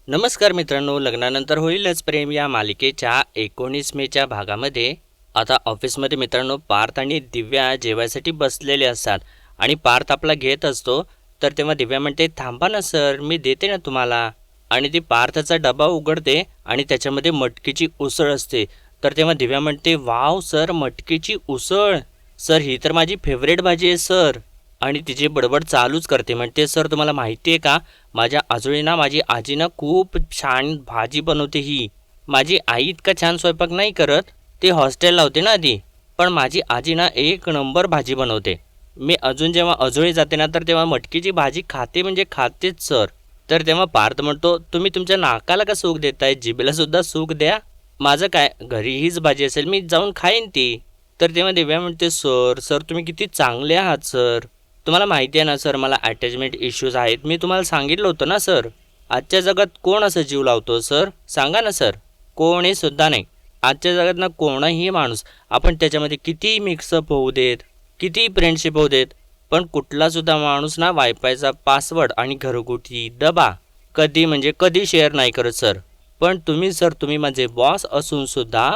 नमस्कार मित्रांनो, लग्नानंतर होईलच प्रेम या मालिकेच्या 19 मेच्या भागामध्ये आता ऑफिसमध्ये मित्रांनो पार्थ आणि दिव्या जेवायसाठी बसलेले असतात आणि पार्थ आपला घेत असतो. तर तेव्हा दिव्या म्हणते, थांबा ना सर, मी देते ना तुम्हाला. आणि ती पार्थचा डबा उघडते आणि त्याच्यामध्ये मटकीची उसळ असते. तर तेव्हा दिव्या म्हणते, वाव सर, मटकीची उसळ, सर ही तर माझी फेवरेट भाजी आहे सर. आणि तिची बडबड चालूच करते, म्हणते सर तुम्हाला माहिती आहे का, माझ्या आजोळीना माझी आजी ना खूप छान भाजी बनवते. ही माझी आई इतका छान स्वयंपाक नाही करत, ती हॉस्टेलला होती ना आधी, पण माझी आजी ना एक नंबर भाजी बनवते. मी अजून जेव्हा आजोळी जाते ना तर तेव्हा मटकीची भाजी खाते म्हणजे खातेच सर. तर तेव्हा पार्थ म्हणतो, तुम्ही तुमच्या नाकाला का सूख देताय, जिभेला सुद्धा सूख द्या. माझं काय, घरी हीच भाजी असेल मी जाऊन खाईन ती. तर तेव्हा दिव्या म्हणते, सर सर तुम्ही किती चांगले आहात सर. तुम्हाला माहिती आहे ना सर, मला अटॅचमेंट इश्यूज आहेत, मी तुम्हाला सांगितलं होतं ना सर. आजच्या जगात कोण असं जीव लावतो सर, सांगा ना सर. कोणी सुद्धा नाही. आजच्या जगात ना कोणाही माणूस, आपण त्याच्यामध्ये किती मिक्सअप होऊ देत, किती फ्रेंडशिप होऊ देत, पण कुठलासुद्धा माणूस ना वायफायचा पासवर्ड आणि घरगुती डबा कधी म्हणजे कधी शेअर नाही करत सर. पण तुम्ही सर, तुम्ही माझे बॉस असूनसुद्धा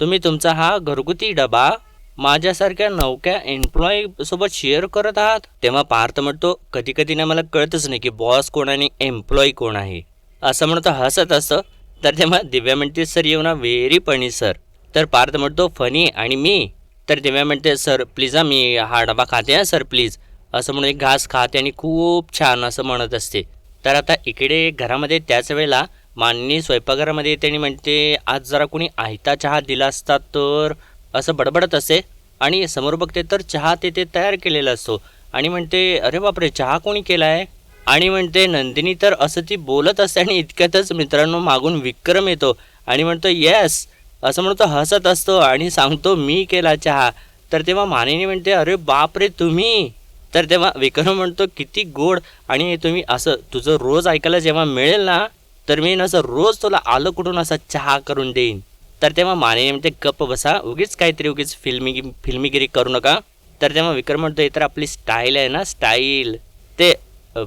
तुम्ही तुमचा हा घरगुती डबा माझ्यासारख्या नवख्या एम्प्लॉई सोबत शेअर करत आहात. तेव्हा पार्थ म्हणतो, कधी कधी ना मला कळतच नाही की बॉस कोण आणि एम्प्लॉई कोण आहे, असं म्हणतो हसत असतं. तर तेव्हा दिव्या म्हणते, सर येऊ ना व्हेरी फनी सर. तर पार्थ म्हणतो, फनी आणि मी. तर दिव्या म्हणते, सर प्लीज हा, मी हा डबा खाते हा सर प्लीज, असं म्हणून एक घास खाते आणि खूप छान असं म्हणत असते. तर आता इकडे घरामध्ये त्याच वेळेला माननी स्वयंपाकघरामध्ये येते आणि म्हणते, आज जरा कोणी आयता चहा दिला असता तर, असं बडबडत असे. आणि समोर बघते तर चहा ते तयार केलेला असतो आणि म्हणते, अरे बापरे, चहा कोणी केला आहे. आणि म्हणते नंदिनी, तर असं ती बोलत असते आणि इतक्यातच मित्रांनो मागून विक्रम येतो आणि म्हणतो, येस, असं म्हणतो हसत असतो आणि सांगतो, मी केला चहा. तर तेव्हा मानिनी म्हणते, अरे बापरे तुम्ही. तर तेव्हा विक्रम म्हणतो, किती गोड, आणि तुम्ही असं तुझं रोज ऐकायला जेव्हा मिळेल ना, तर मी नसं रोज तुला आलं कुठून असा चहा करून देईन. तर तेव्हा माने म्हणते, गप्प बसा, उगीच काहीतरी उगीच फिल्मीगिरी करू नका. तर तेव्हा विक्रम म्हणतो, हे तर आपली स्टाईल आहे ना, स्टाईल. ते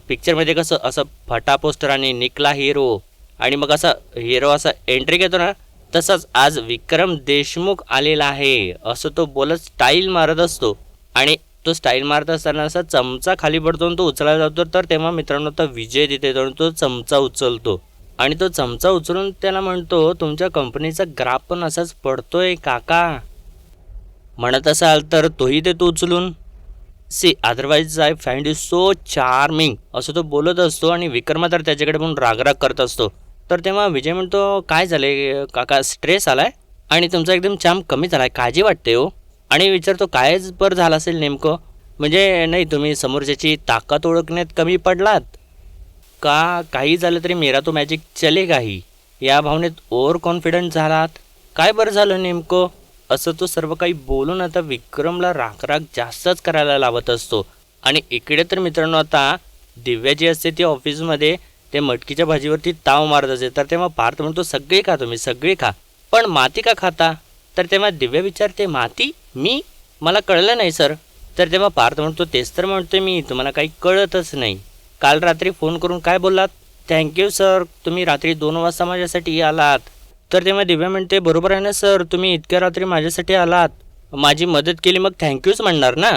पिक्चरमध्ये कसं असं फटा पोस्टर आणि निकला हिरो, आणि मग असा हिरो असा एंट्री घेतो ना, तसंच आज विक्रम देशमुख आलेला आहे, असं तो बोलत स्टाईल मारत असतो. आणि तो स्टाईल मारत असताना असा चमचा खाली पडतो आणि तो उचलायला जातो. तर तेव्हा मित्रांनो आता विजय तिथे जाऊन तो चमचा उचलतो आणि तो चमचा उचलून त्याला म्हणतो, तुमच्या कंपनीचा ग्राफ पण असाच पडतोय काका. म्हणत असाल तर तोही देतो उचलून. See otherwise I find you so charming, असं तो बोलत असतो. आणि विक्रमा तर त्याच्याकडे पण रागराग करत असतो. तर तेव्हा विजय म्हणतो, काय झाले काका, स्ट्रेस आलाय आणि तुमचा एकदम चाम कमी झालाय, काळजी वाटते हो. आणि विचारतो, कायच बरं झालं असेल नेमकं. म्हणजे नाही, तुम्ही समोरच्याची ताकद ओळखण्यात कमी पडलात का, काही झालं तरी मेरा तो मॅजिक चलेगा ही, या भावनेत ओव्हर कॉन्फिडंट झालात, काय बरं झालं नेमकं, असं तो सर्व काही बोलून आता विक्रमला रागराग जास्तच करायला लावत असतो. आणि इकडे तर मित्रांनो आता दिव्या जी असते ती ऑफिसमध्ये ते मटकीच्या भाजीवरती ताव मारत असते. तर तेव्हा पार्थ म्हणतो, सगळे खा तुम्ही, सगळे खा, पण माती का खाता. तर तेव्हा दिव्या विचारते, माती, मी, मला कळलं नाही सर. तर तेव्हा पार्थ म्हणतो, तेच तर म्हणतोय मी, तुम्हाला काही कळतच नाही. काल रात्री फोन करून काय बोललात, थँक्यू सर, तुम्ही रात्री 2 वाजता माझ्यासाठी आलात. तर तेव्हा दिव्या म्हणते, बरोबर आहे ना सर, तुम्ही इतक्या रात्री माझ्यासाठी आलात, माझी मदत केली, मग थँक्यूच म्हणणार ना.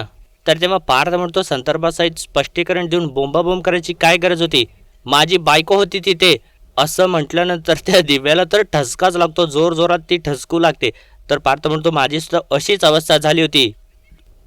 तर तेव्हा पार्थ म्हणतो, संदर्भासहित स्पष्टीकरण देऊन बोंबाबोंब करायची काय गरज होती, माझी बायको होती तिथे. असं म्हटल्यानंतर त्या दिव्याला तर ठसकाच लागतो, जोरजोरात ती ठसकू लागते. तर पार्थ म्हणतो, माझी सुद्धा अशीच अवस्था झाली होती.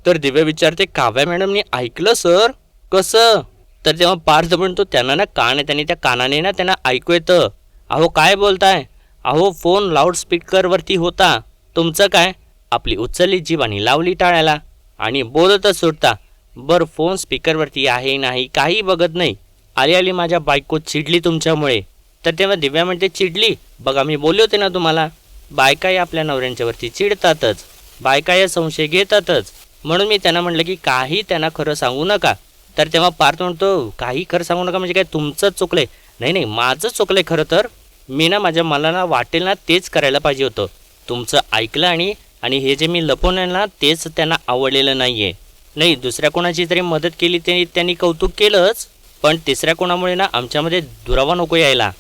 तर दिव्या विचारते, काव्या मॅडमनी ऐकलं सर, कसं. तर तेव्हा पार्थ म्हणतो, त्यांना ना कान आहे, त्यांनी त्या कानाने ना त्यांना ऐकू येतं. अहो काय बोलताय, अहो फोन लाऊडस्पीकरवरती होता, तुमचं काय, आपली उचलली जीभ आणि लावली टाळ्याला आणि बोलतच सुटता. बरं फोन स्पीकरवरती आहे नाही काही बघत नाही, आली आली माझ्या बायको चिडली तुमच्यामुळे. तर तेव्हा दिव्या म्हणते, चिडली, बघा मी बोलले होते ना तुम्हाला, बायका या आपल्या नवऱ्यांच्यावरती चिडतातच, बायका या संशय घेतातच, म्हणून मी त्यांना म्हटलं की काही त्यांना खरं सांगू नका. तर तेव्हा पार्थ म्हणतो, काही खरं सांगू नका म्हणजे काय, तुमचंच चुकलंय. नाही नाही, माझंच चुकलंय खरं तर, मी ना माझ्या मला ना वाटेल ना तेच करायला पाहिजे होतं, तुमचं ऐकलं आणि आणि हे जे मी लपवलं ना तेच त्यांना आवडलेलं नाही आहे. नाही, दुसऱ्या कोणाची तरी मदत केली त्यांनी कौतुक केलंच, पण तिसऱ्या कोणामुळे ना आमच्यामध्ये दुरावा नको यायला.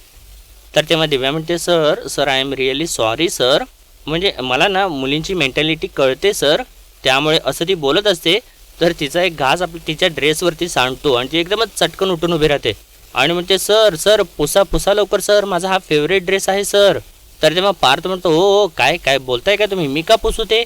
तर तेव्हा दिव्या म्हणते sir I am really sorry sir, म्हणजे मला ना मुलींची मेंटॅलिटी कळते सर, त्यामुळे असं ती बोलत असते तर तिचा एक घास तिच्या ड्रेसवरती सांडतो आणि ती एकदमच चटकन उठून उभी राहते आणि म्हणते सर पुसा लवकर सर, माझा हा फेवरेट ड्रेस आहे सर. तर तेव्हा पार्थ म्हणतो हो काय काय बोलताय का तुम्ही, मी का पुसू ते.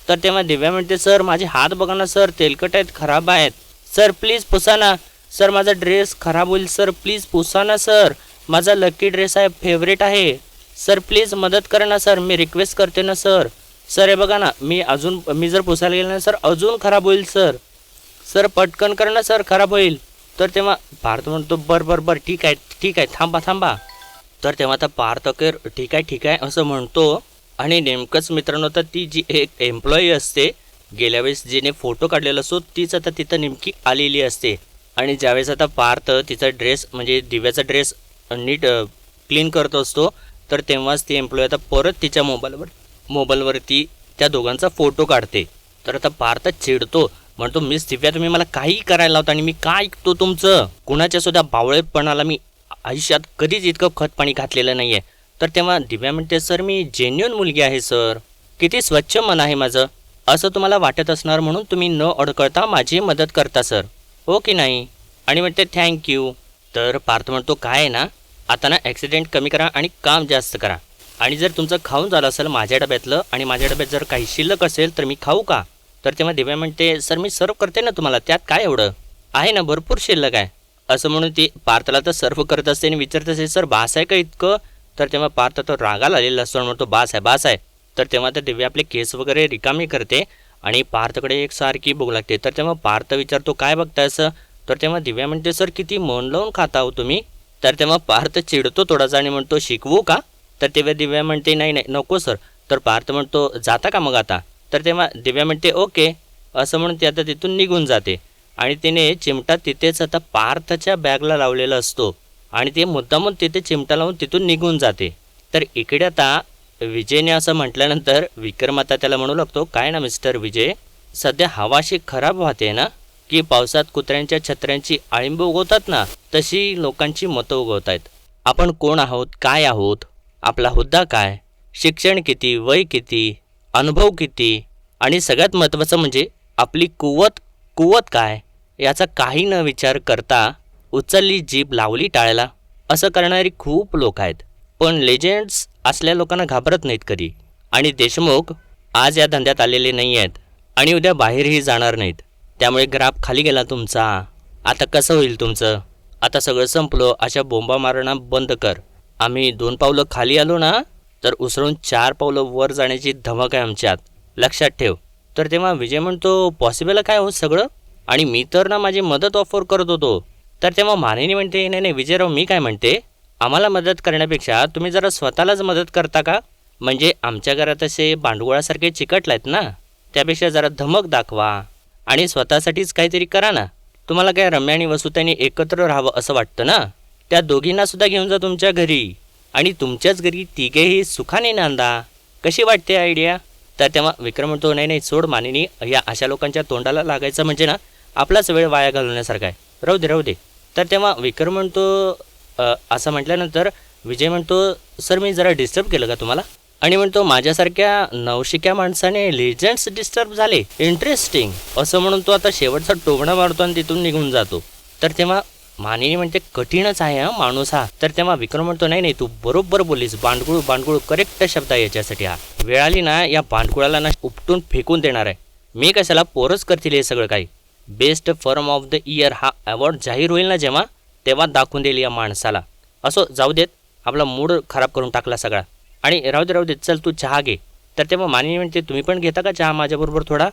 तर तेव्हा दिव्या म्हणते सर माझे हात बघा ना सर, तेलकट आहेत, खराब आहेत सर, प्लीज पुसा ना सर, माझा ड्रेस खराब होईल सर, प्लीज पुसा ना सर, माझा लकी ड्रेस आहे, फेवरेट आहे सर, प्लीज मदत करा ना सर, मी रिक्वेस्ट करते ना सर. सर हे बघा ना, मी जर पुसायला गेलं ना सर अजून खराब होईल सर पटकन करा ना सर, खराब होईल. तर तेव्हा पार्थ म्हणतो बर ठीक आहे थांबा. तर तेव्हा आता पार्थ ठीक आहे असं म्हणतो आणि नेमकंच मित्रांनो तर ती जी एक एम्प्लॉई असते गेल्या वेळेस जिने फोटो काढलेला असतो तीच आता तिथं नेमकी आलेली असते. आणि ज्यावेळेस आता पार्थ तिचा ड्रेस म्हणजे दिव्याचा ड्रेस नीट क्लीन करत असतो तर तेव्हाच ती एम्प्लॉई आता परत तिच्या मोबाईलवरती त्या दोघांचा फोटो काढते. तर आता पार्थ चिडतो, म्हणतो मिस दिव्या तुम्ही मला काही करायला लावता आणि मी काय ऐकतो तुमचं, कुणाच्या सुद्धा बावळेपणाला मी आयुष्यात कधीच इतकं खत पाणी घातलेलं नाही आहे. तर तेव्हा दिव्या म्हणते सर मी जेन्युइन मुलगी आहे सर, किती स्वच्छ मन आहे माझं, असं तुम्हाला वाटत असणार म्हणून तुम्ही न अडकळता माझी मदत करता सर, हो की नाही. आणि म्हणते थँक्यू. तर पार्थ म्हणतो काय आहे ना, आता ना ॲक्सिडेंट कमी करा आणि काम जास्त करा, आणि जर तुमचं खाऊन झालं असेल माझ्या डब्यातलं आणि माझ्या डब्यात जर काही शिल्लक असेल तर मी खाऊ का. तर तेव्हा दिव्या म्हणते सर मी सर्व करते ना तुम्हाला, त्यात काय एवढं आहे ना, भरपूर शिल्लक आहे. असं म्हणून ती पार्थला तर सर्व करत असते आणि विचारत असते सर बास आहे का इतकं. तर तेव्हा पार्थ तो रागाला आलेला असतो आणि म्हणतो बास आहे. तर तेव्हा तर दिव्या आपले केस वगैरे रिकामी करते आणि पार्थकडे एक सारखी बघू लागते. तर तेव्हा पार्थ विचारतो काय बघताय असं. तर तेव्हा दिव्या म्हणते सर किती मन लावून खाता हो तुम्ही. तर तेव्हा पार्थ चिडतो थोडासा आणि म्हणतो शिकवू का. तर तेव्हा दिव्या म्हणते नाही नको सर. तर पार्थ म्हणतो जाता का मग आता. तर तेव्हा दिव्या म्हणते ओके असं म्हणून ती आता तिथून निघून जाते आणि तिने चिमटा तिथेच आता पार्थच्या बॅगला लावलेला असतो आणि ते मुद्दामून तिथे चिमटा लावून तिथून निघून जाते. तर इकडे आता विजयने असं म्हटल्यानंतर विक्रम आता त्याला म्हणू लागतो काय ना मिस्टर विजय, सध्या हवा अशी खराब वाहते ना की पावसात कुत्र्यांच्या छत्र्यांची आळिंब उगवतात ना तशी लोकांची मतं उगवत आहेत. आपण कोण आहोत, काय आहोत, आपला हुद्दा काय, शिक्षण किती, वय किती, अनुभव किती आणि सगळ्यात महत्त्वाचं म्हणजे आपली कुवत काय याचा काही न विचार करता उचलली जीभ लावली टाळ्याला असं करणारी खूप लोक आहेत. पण लेजेंड्स असल्या लोकांना घाबरत नाहीत कधी. आणि देशमुख आज या धंद्यात आलेले नाही आहेत आणि उद्या बाहेरही जाणार नाहीत. त्यामुळे ग्राफ खाली गेला तुमचा. आता कसं होईल तुमचं. आता सगळं संपलं अशा बोंबा मारणं बंद कर. आम्ही 2 पावलं खाली आलो ना तर उसळून 4 पावलं वर जाण्याची धमक आहे आमच्यात, लक्षात ठेव. तर तेव्हा विजय म्हणतो पॉसिबल काय हो सगळं, आणि मी तर ना माझी मदत ऑफर करत होतो. तर तेव्हा मानिनी म्हणते नाही विजयराव मी काय म्हणते, आम्हाला मदत करण्यापेक्षा तुम्ही जरा स्वतःलाच मदत करता का. म्हणजे आमच्या घरात असे भांडवळासारखे चिकटलायत ना, त्यापेक्षा जरा धमक दाखवा आणि स्वतःसाठीच काहीतरी करा ना. तुम्हाला काय रम्या आणि वसुतांनी एकत्र राहावं असं वाटतं ना, त्या दोघींना सुद्धा घेऊन जा तुमच्या घरी आणि तुमच्याच घरी तिघेही सुखाने नांदा. कशी वाटते आयडिया. तर तेव्हा विक्रम म्हणतो नाही सोड मानिनी, या अशा लोकांच्या तोंडाला लागायचं म्हणजे ना आपलाच वेळ वाया घालवण्यासारखा आहे, राहू दे. तर तेव्हा विक्रम म्हणतो असं म्हटल्यानंतर विजय म्हणतो सर मी जरा डिस्टर्ब केलं का तुम्हाला. आणि म्हणतो माझ्यासारख्या नवशिक्या माणसाने लेजंड्स डिस्टर्ब झाले, इंटरेस्टिंग असं म्हणून तो आता शेवटचा टोमणा मारतो आणि तिथून निघून जातो. तर तेव्हा मानिनी म्हणते कठीणच आहे हा माणूस हा. तर तेव्हा विक्रम म्हणतो नाही तू बरोबर बोललीस, बांडगुळ करेक्ट शब्द आहे याच्यासाठी. हा वेळ आली ना या बांडगुळाला ना उपटून फेकून देणार आहे मी. कशाला पोरच करतील हे सगळं काही. Best firm of the year हा अवॉर्ड जाहीर होईल ना जेव्हा, तेव्हा दाखवून देईल या माणसाला. असो जाऊ देत, आपला मूड खराब करून टाकला सगळा. आणि राहू दे चल तू चहा घे. तर तेव्हा मानिनी म्हणते तुम्ही पण घेता का चहा माझ्याबरोबर थोडा.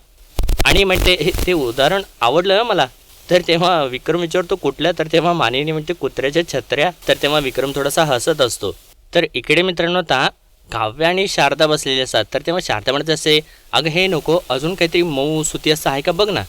आणि म्हणते ते उदाहरण आवडलं मला. तर तेव्हा विक्रम विचारतो कुठल्या. तर तेव्हा मानिनी म्हणते कुत्र्याच्या छत्र्या. तर तेव्हा विक्रम थोडासा हसत असतो. तर इकडे मित्रांनो आता काव्य आणि शारदा बसलेले असतात. तर तेव्हा शारदा म्हणते असे अगं हे नको, अजून काहीतरी मऊ सुती असं आहे का बघ ना.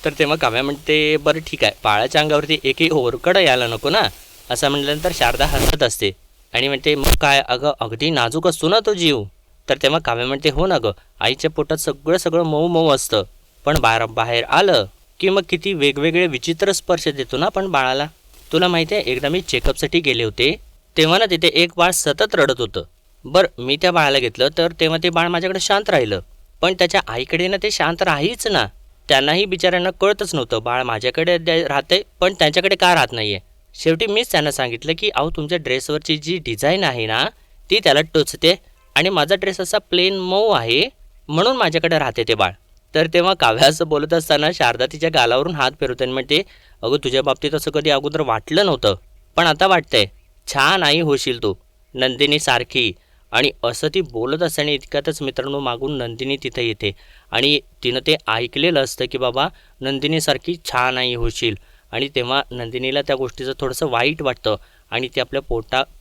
तर तेव्हा काव्या म्हणते बरं ठीक आहे, बाळाच्या अंगावरती एकही ओरकडं यायला नको ना. असं म्हटल्यानंतर शारदा हसत असते आणि म्हणते मग काय अगं अगदी नाजूक असतो ना तो जीव. तर तेव्हा काव्या म्हणते हो ना गं, आईच्या पोटात सगळं मऊ असतं, पण बाहेर आलं की मग किती वेगवेगळे विचित्र स्पर्श देतो ना आपण बाळाला. तुला माहिती आहे एकदा मी चेकअपसाठी गेले होते तेव्हा ना तिथे एक बाळ सतत रडत होतं. बरं मी त्या बाळाला घेतलं तर तेव्हा ते बाळ माझ्याकडे शांत राहिलं. पण त्याच्या आईकडे ना ते शांत राहीच ना. त्यांनाही बिचाऱ्यांना कळतच नव्हतं बाळ माझ्याकडे राहते पण त्यांच्याकडे का राहत नाहीये. शेवटी मीच त्यांना सांगितलं की अहो तुमच्या ड्रेसवरची जी डिझाईन आहे ना ती त्याला टोचते आणि माझा ड्रेस असा प्लेन मऊ आहे म्हणून माझ्याकडे राहते ते बाळ. तर तेव्हा काव्या असं बोलत असताना शारदा तिच्या गालावरून हात फिरवते आणि म्हणते, अगं तुझ्या बाबतीत असं कधी अगोदर वाटलं नव्हतं पण आता वाटतंय. छान आई होशील तू नंदिनी सारखी. आणि असं ती बोलत असताना इतक्यातच मित्रांनो मागून नंदिनी तिथं येते आणि तिनं ते ऐकलेलं असतं की बाबा नंदिनीसारखी छान आई होशील. आणि तेव्हा नंदिनीला त्या गोष्टीचं थोडंसं वाईट वाटतं आणि ती आपल्या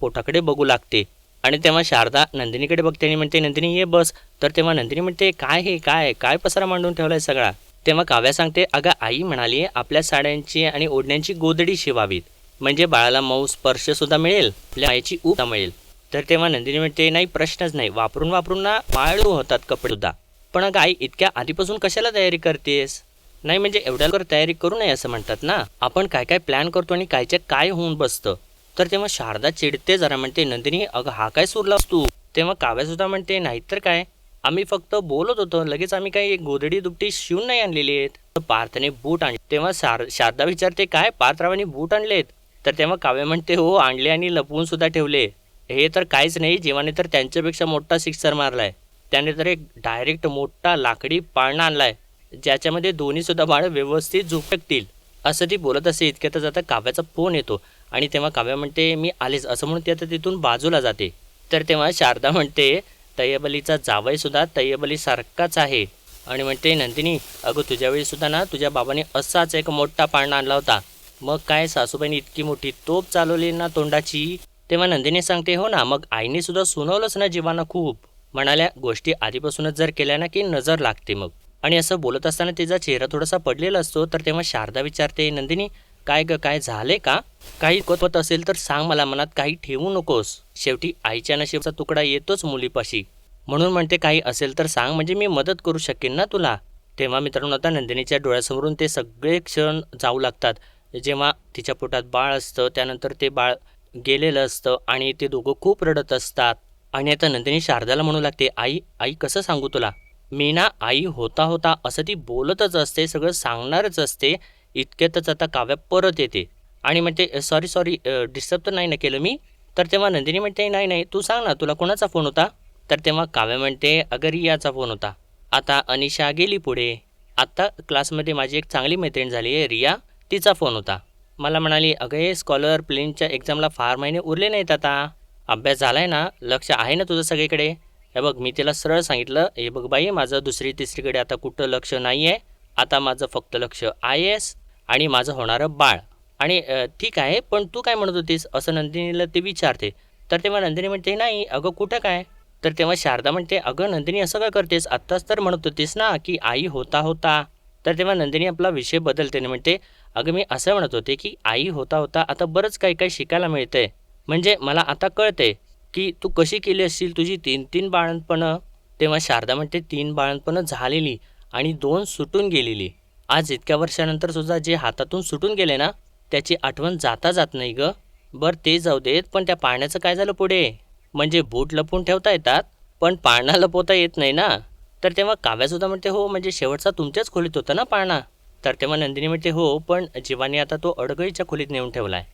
पोटाकडे बघू लागते. आणि तेव्हा शारदा नंदिनीकडे बघते आणि म्हणते, नंदिनी ये बस. तर तेव्हा नंदिनी म्हणते, काय हे काय काय पसारा मांडून ठेवलाय सगळा. तेव्हा काव्या सांगते, अगं आई म्हणाली आपल्या साड्यांची आणि ओढण्यांची गोदडी शिवावीत म्हणजे बाळाला मऊ स्पर्शसुद्धा मिळेल आपल्या आईची ऊब मिळेल. तर तेव्हा नंदिनी म्हणते, नाही प्रश्नच नाही, वापरून वापरून ना वाळू होतात कपडेसुद्धा. पण अगं आई इतक्या आधीपासून कशाला तयारी करतेस. नाही म्हणजे एवढ्या लवकर तयारी करू नये असं म्हणतात ना. आपण काय काय प्लॅन करतो आणि कायच्या काय होऊन बसतं. तर तेव्हा शारदा चिडते जरा, म्हणते नंदिनी अगं हा काय सुरलास तू. तेव्हा काव्यासुद्धा म्हणते नाहीतर काय, आम्ही फक्त बोलत होतो, लगेच आम्ही काही गोदडी दुपटी शिवून नाही आणलेली आहेत. पार्थने बूट आणले. तेव्हा शारदा विचारते, काय पार्थरावांनी बूट आणलेत. तर तेव्हा काव्य म्हणते, हो आणले आणि लपवून सुद्धा ठेवले. हे तर काहीच नाही, जीवाने तर त्यांच्यापेक्षा मोठा सिक्सर मारलाय. त्याने तर एक डायरेक्ट मोठा लाकडी पाळणा आणलाय ज्याच्यामध्ये दोन्ही सुद्धा बाळ व्यवस्थित झोपतील. असं ती बोलत असते इतक्यातच आता काव्याचा फोन येतो आणि तेव्हा काव्या म्हणते मी आलेच असं म्हणून ती आता तिथून बाजूला जाते. तर तेव्हा शारदा म्हणते, तय्यबलीचा जावई सुद्धा तय्यबली सारखाच आहे. आणि म्हणते नंदिनी अगं तुझ्यावेळी सुद्धा ना तुझ्या बाबाने असाच एक मोठा पाळणा आणला होता. मग काय सासूबाईंनी इतकी मोठी तोप चालवली ना तोंडाची. तेव्हा नंदिनी सांगते, हो ना मग आईने सुद्धा सुनावलंच ना जीवाना खूप. म्हणाल्या गोष्टी आधीपासूनच जर केल्या ना की नजर लागते मग. आणि असं बोलत असताना तिचा चेहरा थोडासा पडलेला असतो. तर तेव्हा शारदा विचारते, नंदिनी काय ग काय झाले का. काही कोतवत असेल तर सांग मला, मनात काही ठेवू नकोस. शेवटी आईच्या नशिबाचा तुकडा येतोच मुलीपाशी. म्हणून म्हणते काही असेल तर सांग म्हणजे मी मदत करू शकेन ना तुला. तेव्हा मित्रांनो आता नंदिनीच्या डोळ्यासमोरून ते सगळे क्षण जाऊ लागतात. जेव्हा तिच्या पोटात बाळ असतं त्यानंतर ते बाळ गेलेलं असतं आणि ते दोघं खूप रडत असतात. आणि आता नंदिनी शारदाला म्हणू लागते, आई आई कसं सांगू तुला. मी ना आई होता होता असं ती बोलतच असते, सगळं सांगणारच असते. इतक्यातच आता काव्या परत येते आणि म्हणते सॉरी सॉरी डिस्टर्ब तर नाही ना केलं मी. तर तेव्हा नंदिनी म्हणते, नाही नाही तू सांग ना तुला कोणाचा फोन होता. तर तेव्हा काव्य म्हणते, अगं रियाचा फोन होता. आता अनिशा गेली पुढे. आत्ता क्लासमध्ये माझी एक चांगली मैत्रीण झाली आहे रिया, तिचा फोन होता. मला म्हणाली, अगं हे स्कॉलर प्लेनच्या एक्झामला फार महिने उरले नाहीत आता. अभ्यास झालाय ना, लक्ष आहे ना तुझं सगळीकडे. हे बघ मी तिला सरळ सांगितलं, हे बघ बाई माझं दुसरी तिसरीकडे आता कुठं लक्ष नाही आहे. आता माझं फक्त लक्ष IAS आणि माझं होणारं बाळ. आणि ठीक आहे पण तू काय म्हणत होतीस असं नंदिनीला ते विचारते. तर तेव्हा नंदिनी म्हणते, नाही अगं कुठं काय. तर तेव्हा शारदा म्हणते, अगं नंदिनी असं काय करतेस, आत्ताच तर म्हणत होतीस ना की आई होता होता. तर तेव्हा नंदिनी आपला विषय बदलते आणि म्हणते, अगं मी असं म्हणत होते की आई होता होता आता बरंच काही काही शिकायला मिळतंय. म्हणजे मला आता कळते की तू कशी केली असशील तुझी 3-3 बाळंतपणं. तेव्हा शारदा म्हणते, 3 बाळंतपणं झालेली आणि 2 सुटून गेलेली. आज इतक्या वर्षानंतर सुद्धा जे हातातून सुटून गेले ना त्याची आठवण जाता जात नाही ग. बरं ते जाऊ देत, पण त्या पाळण्याचं काय झालं पुढे. म्हणजे बूट लपवून ठेवता येतात पण पाळणा लपवता येत नाही ना. तर तेव्हा काव्यासुद्धा म्हणते, हो म्हणजे शेवटचा तुमच्याच खोलीत होता ना पाळणा. तर तेव्हा नंदिनी म्हणते, हो पण जीवाने आता तो अडगळीच्या खोलीत नेऊन ठेवलाय.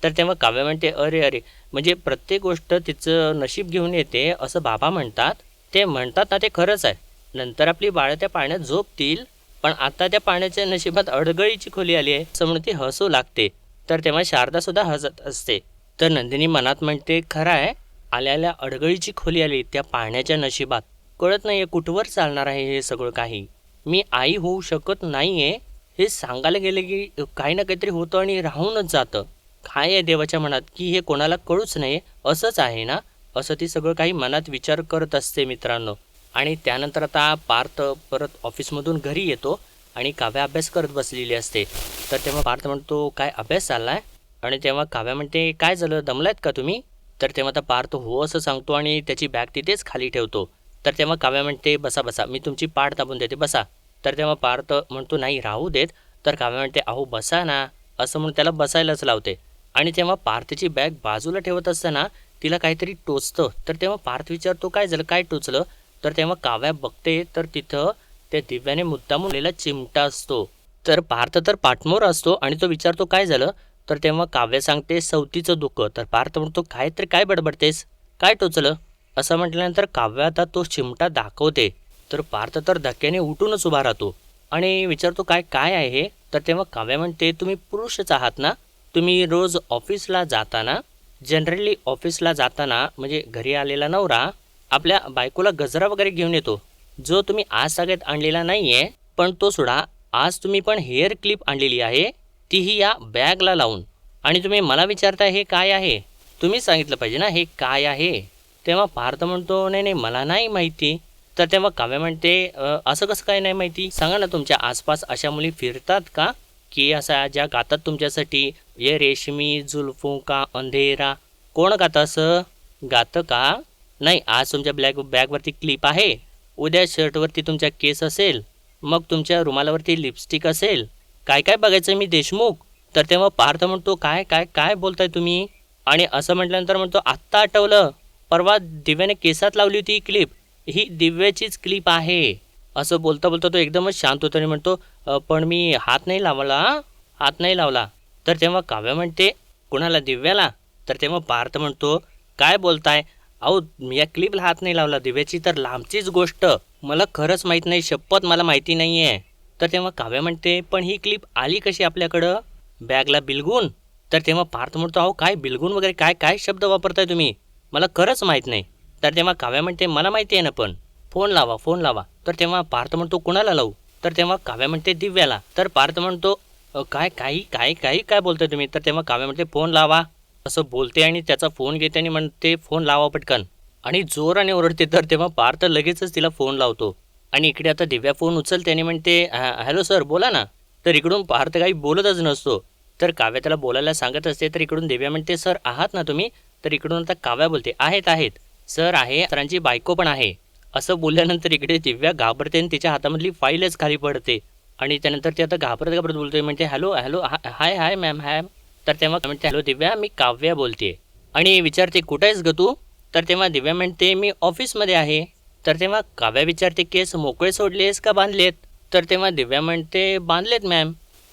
तर तेव्हा काव्य म्हणते, अरे अरे म्हणजे प्रत्येक गोष्ट तिचं नशीब घेऊन येते असं बाबा म्हणतात. ते म्हणतात ना ते खरंच आहे. नंतर आपली बाळं त्या पाण्यात झोपतील पण आता त्या पाण्याच्या नशिबात अडगळीची खोली आली आहे असं म्हणून ती हसू लागते. तर तेव्हा शारदासुद्धा हसत असते. तर नंदिनी मनात म्हणते, खरं आहे आल्याला अडगळीची खोली आली त्या पाण्याच्या नशिबात. कळत नाही आहे कुठवर चालणार आहे हे सगळं काही. मी आई होऊ शकत नाही आहे हे सांगायला गेले की काही ना काहीतरी होतं आणि राहूनच जातं. काय आहे देवाच्या मनात की हे कोणाला कळूच नाही असंच आहे ना. असं ती सगळं काही मनात विचार करत असते मित्रांनो. आणि त्यानंतर आता पार्थ परत ऑफिसमधून घरी येतो आणि काव्या अभ्यास करत बसलेली असते. तर तेव्हा पार्थ म्हणतो, काय अभ्यास चालला आहे. आणि तेव्हा काव्या म्हणते, काय झालं दमलायत का तुम्ही. तर तेव्हा आता पार्थ हो असं सांगतो आणि त्याची बॅग तिथेच खाली ठेवतो. तर तेव्हा काव्या म्हणते, बसा बसा मी तुमची पाठ दाबून देते बसा. तर तेव्हा पार्थ म्हणतो, नाही राहू देत. तर काव्या म्हणते, अहो बसा ना असं म्हणून त्याला बसायलाच लावते. आणि तेव्हा पार्थची बॅग बाजूला ठेवत असताना तिला काहीतरी टोचतं. तर तेव्हा पार्थ विचारतो काय झालं, काय टोचलं? तर तेव्हा काव्या बघते तर तिथं त्या दिव्याने मुद्दामून लिहिलेला चिमटा असतो. तर पार्थ तर पाठमोर असतो आणि तो विचारतो काय झालं? तर तेव्हा काव्य सांगते सवतीचं दुःख. तर पार्थ म्हणतो काय तर काय बडबडतेस, काय टोचलं? असं म्हटल्यानंतर काव्य आता तो चिमटा दाखवते. तर पार्थ तर धक्क्याने उठूनच उभा राहतो आणि विचारतो काय काय आहे हे? तर तेव्हा काव्य म्हणते तुम्ही पुरुषच आहात ना, तुम्ही रोज ऑफिसला जाताना जनरली ऑफिसला जाताना म्हणजे घरी आलेला नवरा आपल्या बायकोला गजरा वगैरे घेऊन येतो, जो तुम्ही आज सगळ्यात आणलेला नाही आहे. पण तो सोडा, आज तुम्ही पण हेअर क्लिप आणलेली आहे, तीही या बॅगला लावून. आणि तुम्ही मला विचारताय हे काय आहे? तुम्ही सांगितलं पाहिजे ना हे काय आहे. तेव्हा पार्थ म्हणतो नाही नाही मला नाही माहिती. तर तेव्हा काव्य म्हणते असं कसं काय नाही माहिती? सांगा ना, तुमच्या आसपास अशा मुली फिरतात का की असा ज्या गातात तुमच्यासाठी ये रेशमी जुल्फों का अंधेरा? कोण गातं असं? गातं का? नाही, आज तुमच्या बॅगवरती क्लिप आहे, उद्या शर्टवरती तुमच्या केस असेल, मग तुमच्या रुमालावरती लिपस्टिक असेल. काय काय बघायचं मी देशमुख? तर तेव्हा पार्थ म्हणतो काय काय काय बोलताय तुम्ही? आणि असं म्हटल्यानंतर म्हणतो आत्ता आठवलं, परवा दिव्याने केसात लावली होती ही क्लिप, ही दिव्याचीच क्लिप आहे. असं बोलता बोलता तो एकदमच शांत होतो आणि म्हणतो पण मी हात नाही लावला, हात नाही लावला. तर तेव्हा काव्य म्हणते कुणाला, दिव्याला? तर तेव्हा पार्थ म्हणतो काय बोलताय? अहो मी या क्लिपला हात नाही लावला, दिव्याची तर लांबचीच गोष्ट, मला खरंच माहीत नाही, शपथ मला माहिती नाही आहे. तर तेव्हा काव्य म्हणते पण ही क्लिप आली कशी आपल्याकडं बॅगला बिलगून? तर तेव्हा पार्थ म्हणतो अहो काय बिलगून वगैरे काय काय शब्द वापरताय तुम्ही, मला खरंच माहीत नाही. तर तेव्हा काव्य म्हणते मला माहिती आहे ना, पण फोन लावा फोन लावा. तर तेव्हा पार्थ म्हणतो कुणाला लावू? तर तेव्हा काव्य म्हणते दिव्याला. तर पार्थ म्हणतो काय काही काही काही काय बोलताय तुम्ही? तर तेव्हा काव्य म्हणते फोन लावा असं बोलते आणि त्याचा फोन घेते आणि म्हणते फोन लावा पटकन, आणि जोराने ओरडते. तर तेव्हा पार्थ लगेचच तिला फोन लावतो आणि इकडे आता दिव्या फोन उचलते आणि म्हणते हॅलो सर बोला ना. तर इकडून पार्थ काही बोलतच नसतो. तर काव्य त्याला बोलायला सांगत असते. तर इकडून दिव्या म्हणते सर आहात ना तुम्ही? तर इकडून आता काव्या बोलते आहेत आहेत सर आहे, सरांची बायको पण आहे. असं बोलल्यानंतर इकडे दिव्या घाबरते आणि तिच्या हातामधली फाईलच खाली पडते आणि त्यानंतर ती आता घाबरत घाबरत बोलते, म्हणते हॅलो हॅलो हाय हाय मॅम हाय. तर तेव्हा म्हणते हॅलो दिव्या मी काव्या बोलते. आणि विचारते कुठं आहेस ग तू? तर तेव्हा दिव्या म्हणते मी ऑफिसमध्ये आहे. तर तेव्हा काव्या विचारते केस मोकळे सोडलेस का बांधलेत? तर तेव्हा दिव्या म्हणते बांधलेत मॅम.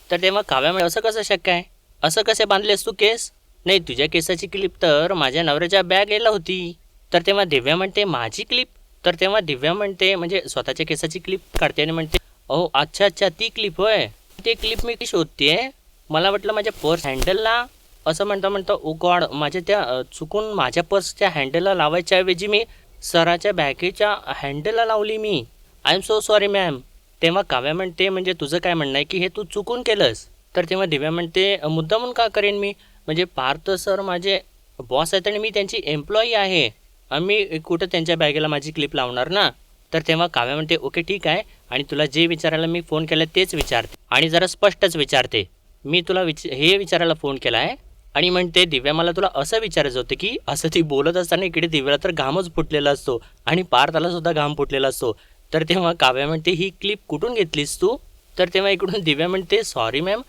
तर तेव्हा काव्या म्हणते असं कसं शक्य आहे, असं कसे बांधलेस तू केस? नाही तुझ्या केसाची क्लिप तर माझ्या नवऱ्याच्या बॅगेला होती. तर तेव्हा दिव्या म्हणते माझी क्लिप? तर तेव्हा दिव्या म्हणते म्हणजे स्वतःच्या केसाची क्लिप काढते आणि म्हणते ओ अच्छा अच्छा ती क्लिप होय, ती क्लिप मी शोधते, मला वाटलं माझ्या पर्स हँडलला. असं म्हणता म्हणता ओ गॉड, माझ्या त्या चुकून माझ्या पर्सच्या हँडलला लावायच्या ऐवजी मी सराच्या बॅगेच्या हँडलला लावली मी. I am so sorry ma'am. तेव्हा काव्या म्हणते म्हणजे तुझं काय म्हणणं आहे की हे तू चुकून केलंस? तर तेव्हा दिव्या म्हणते मुद्दामून का करेन मी, म्हणजे पार्थ सर माझे बॉस आहेत आणि मी त्यांची एम्प्लॉई आहे, आम्ही कुठं त्यांच्या बॅगेला माझी क्लिप लावणार ना. तर तेव्हा काव्या म्हणते ओके ठीक आहे, आणि तुला जे विचारायला मी फोन केला तेच विचारते आणि जरा स्पष्टच विचारते. मी तुला हे विचारायला फोन केला आहे. आणि म्हणते दिव्या मला तुला असं विचारायचं होतं की, असं ती बोलत असताना इकडे दिव्याला तर घामच फुटलेला असतो आणि पार्थला सुद्धा घाम फुटलेला असतो. तर तेव्हा काव्या म्हणते ही क्लिप कुठून घेतलीस तू? तर तेव्हा इकडून दिव्या म्हणते सॉरी मॅम.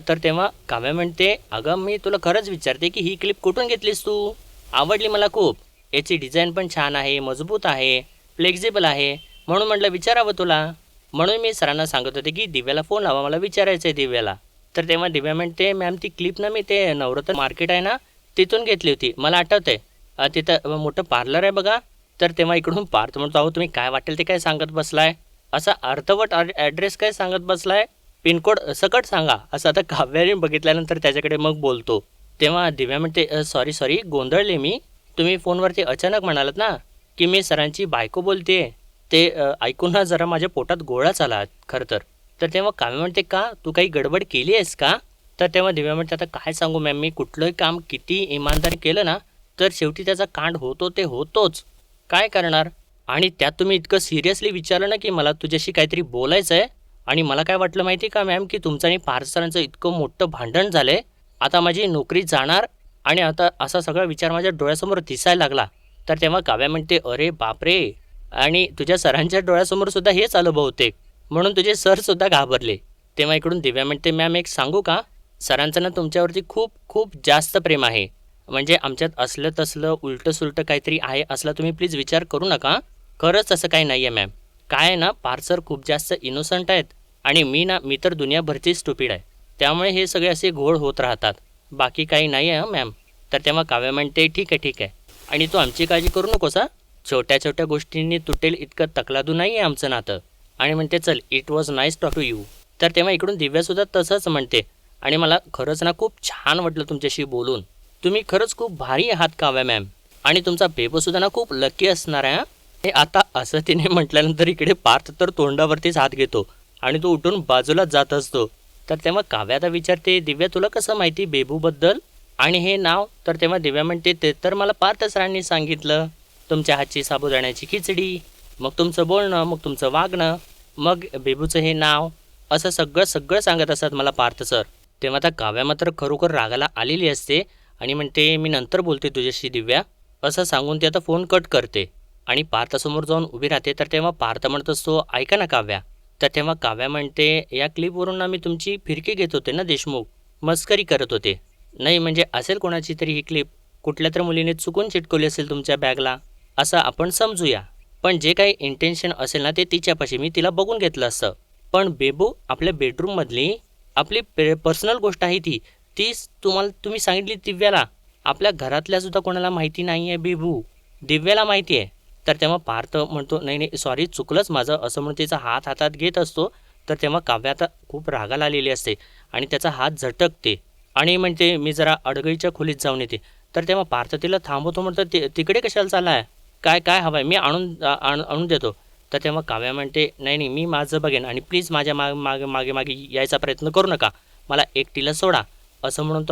तर तेव्हा काव्या म्हणते अगं मी तुला खरंच विचारते की ही क्लिप कुठून घेतलीस तू? आवडली मला खूप, याची डिझाईन पण छान आहे, मजबूत आहे, फ्लेक्झिबल आहे, म्हणून म्हटलं विचारावं तुला. म्हणून मी सरांना सांगत होते की दिव्याला फोन लावा, मला विचारायचं आहे दिव्याला. तर तेव्हा दिव्या म्हणते मॅम ती क्लिप ना मी ते नवरत्न मार्केट आहे ना तिथून घेतली होती, मला आठवतंय, तिथं मोठं पार्लर आहे बघा. तर तेव्हा इकडून पार्थ म्हणतो अहो तुम्ही काय वाटेल ते काय सांगत बसलाय, असा अर्धवट ॲड्रेस काय सांगत बसलाय, पिनकोड सकट सांगा. असं आता काव्याने बघितल्यानंतर त्याच्याकडे मग बोलतो. तेव्हा दिव्या म्हणते सॉरी सॉरी गोंधळले मी, तुम्ही फोनवरती अचानक म्हणालात ना की मी सरांची बायको बोलते, ते ऐकून ना जरा माझ्या पोटात गोळाच आला खरं तर. तर तेव्हा काव्य म्हणते का तू काही गडबड केली आहेस का? तर तेव्हा दिव्या म्हणते आता काय सांगू मॅम, मी कुठलंही काम किती इमानदारी केलं ना तर शेवटी त्याचा कांड होतो ते होतोच, काय करणार. आणि त्यात तुम्ही इतकं सिरियसली विचारलं ना की मला तुझ्याशी काहीतरी बोलायचं आहे. आणि मला काय वाटलं माहिती का मॅम की तुमचं आणि पार्थ सरांचं इतकं मोठं भांडण झालं आहे, आता माझी नोकरी जाणार, आणि आता असा सगळा विचार माझ्या डोळ्यासमोर दिसायला लागला. तर तेव्हा काव्या म्हणते अरे बापरे, आणि तुझ्या सरांच्या डोळ्यासमोर सुद्धा हेच आलं बहुतेक, म्हणून तुझे सर सुद्धा घाबरले. तेव्हा इकडून दिव्या म्हणते मॅम एक सांगू का, सरांचं ना तुमच्यावरती खूप खूप जास्त प्रेम आहे. म्हणजे आमच्यात असलं तसलं उलटं-सुलटं काहीतरी आहे असला तुम्ही प्लीज विचार करू नका. खरंच असं काही नाही आहे मॅम. काय आहे ना पार्थ सर खूप जास्त इनोसंट आहेत आणि मी तर दुनियाभरची स्टुपिड आहे. त्यामुळे हे सगळे असे घोळ होत राहतात. बाकी काही नाही आहे मॅम. तर तेव्हा काव्या म्हणते, "ठीक आहे, ठीक आहे. आणि तू आमची काळजी करू नकोस हां. छोट्या-छोट्या गोष्टींनी तुटेल इतकं तकलादू नाही आहे आमचं नातं." आणि म्हणते, "चल, it was nice talk to you." तर तेव्हा इकडून दिव्यासुद्धा तसंच म्हणते. आणि मला खरंच ना खूप छान वाटलं तुमच्याशी बोलून. तुम्ही खरंच खूप भारी आहात काव्या मॅम. आणि तुमचा बेबूसुद्धा ना खूप लकी असणार आहे हां. हे आता असं तिने म्हटल्यानंतर इकडे पार्थ तर तोंडावरतीच हात घेतो आणि तो उठून बाजूला जात असतो. तर तेव्हा काव्या आता विचारते, "दिव्या तुला कसं माहिती बेबूबद्दल आणि हे नाव?" तर तेव्हा दिव्या म्हणते, "ते तर मला पार्थ सरांनी सांगितलं. तुमच्या हातची साबुदाण्याची खिचडी, मग तुमचं बोलणं, मग तुमचं वागणं, मग बेबूचं हे नाव, असं सगळं सगळं सांगत असतात मला पार्थ सर." तेव्हा आता काव्या मात्र खरोखर रागाला आलेली असते आणि म्हणते, "मी नंतर बोलते तुझ्याशी दिव्या." असं सांगून ती आता फोन कट करते आणि पार्थसमोर जाऊन उभी राहते. तर तेव्हा पार्थ म्हणत असतो, "ऐका ना काव्या." तर तेव्हा काव्या म्हणते, "या क्लिपवरून ना मी तुमची फिरकी घेत होते ना देशमुख, मस्करी करत होते. नाही म्हणजे असेल कोणाची तरी ही क्लिप, कुठल्या तर मुलीने चुकून चिटकवली असेल तुमच्या बॅगला, असं आपण समजूया. पण जे काही इंटेन्शन असेल ना ते तिच्यापाशी मी तिला बघून घेतलं असतं. पण बेबू आपल्या बेडरूममधली आपली पर्सनल गोष्ट आहे ती. तीच तुम्ही सांगितली दिव्याला. आपल्या घरातल्यासुद्धा कोणाला माहिती नाही आहे बेबू. दिव्याला माहिती आहे." तर तेव्हा पार्थ म्हणतो, "नाही, नाही, सॉरी चुकलंच माझं." असं म्हणून तिचा हात हातात घेत असतो. तर तेव्हा काव्या आता खूप रागाला आलेली असते आणि त्याचा हात झटकते आणि म्हणते, "मी जरा अडगळीच्या खोलीत जाऊन येते." तर तेव्हा पार्थ तिला थांबवतो, म्हणतो, तिकडे कशाला चालला आहे? काय काय हवं आहे? मी आणून देतो." तर तेव्हा काव्या म्हणते, "नाही, नाही, मी माझं बघेन आणि प्लीज माझ्या मागे मागे मागे यायचा प्रयत्न करू नका. मला एकटीला सोडा." असं म्हणून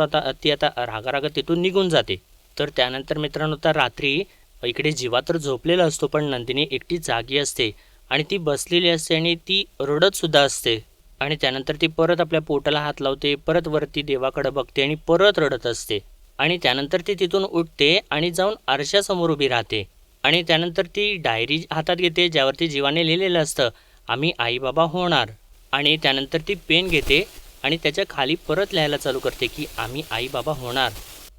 ती आता रागारागा तिथून निघून जाते. तर त्यानंतर मित्रांनो तर रात्री इकडे जीवा तर झोपलेला असतो पण नंदिनी एकटी जागी असते आणि ती बसलेली असते आणि ती रडतसुद्धा असते. आणि त्यानंतर ती परत आपल्या पोटाला हात लावते, परत वरती देवाकडे बघते आणि परत रडत असते. आणि त्यानंतर ती तिथून उठते आणि जाऊन आरशासमोर उभी राहते. आणि त्यानंतर ती डायरी हातात घेते ज्यावरती जीवाने लिहिलेलं असतं, "आम्ही आईबाबा होणार." आणि त्यानंतर ती पेन घेते आणि त्याच्या खाली परत लिहायला चालू करते की "आम्ही आईबाबा होणार."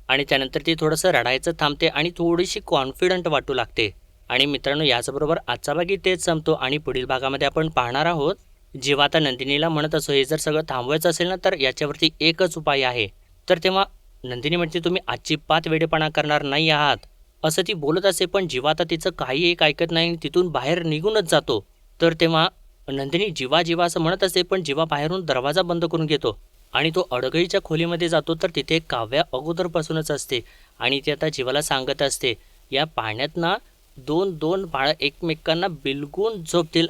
आणि त्यानंतर ती थोडंसं रडायचं थांबते आणि थोडीशी कॉन्फिडंट वाटू लागते. आणि मित्रांनो याचबरोबर आजचा भाग इथेच संपतो आणि पुढील भागामध्ये आपण पाहणार आहोत जेव्हा आता नंदिनीला म्हणत असो हे जर सगळं थांबवायचं असेल ना तर याच्यावरती एकच उपाय आहे. तर तेव्हा नंदिनी म्हणते, "तुम्ही अजिबात वेडेपणा करणार नाही आहात." असं ती बोलत असते पण जीवा आता तिचं काही एक ऐकत नाही आणि तिथून बाहेर निघूनच जातो. तर तेव्हा नंदिनी जीवा जीवा असं म्हणत असते पण जीवा बाहेरून दरवाजा बंद करून घेतो आणि तो अडगळीच्या खोलीमध्ये जातो. तर तिथे काव्या अगोदरपासूनच असते आणि ती आता जीवाला सांगत असते, "या पाण्यात ना दोन दोन बाळं एकमेकांना बिलगून झोपतील,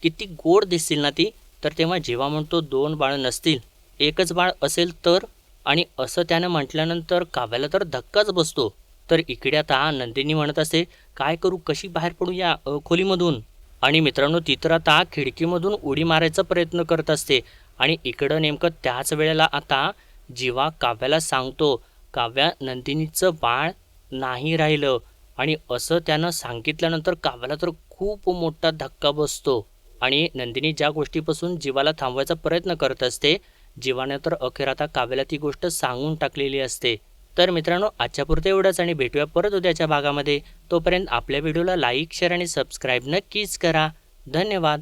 किती गोड दिसतील ना ती." तर तेव्हा जीवा म्हणतो, "2 बाळं नसतील, एकच बाळ असेल तर?" आणि असं त्यानं म्हटल्यानंतर काव्याला तर धक्काच बसतो. तर इकडे आता नंदिनी म्हणत असते, "काय करू, कशी बाहेर पडू या खोलीमधून?" आणि मित्रांनो ती तर आता खिडकीमधून उडी मारायचा प्रयत्न करत असते आणि इकडं नेमकं त्याच वेळेला आता जीवा काव्याला सांगतो, "काव्या, नंदिनीचं बाळ नाही राहिलं." आणि असं त्यानं सांगितल्यानंतर काव्याला तर खूप मोठा धक्का बसतो आणि नंदिनी ज्या गोष्टीपासून जीवाला थांबवायचा प्रयत्न करत असते, जीवाने तर अखेर आता काव्याला ती गोष्ट सांगून टाकलेली असते. तर मित्रांनो आजच्यापुरतं एवढंच आणि भेटूया परत उद्याच्या भागामध्ये. तोपर्यंत आपल्या व्हिडिओला लाईक, शेअर आणि सबस्क्राईब नक्कीच करा. धन्यवाद.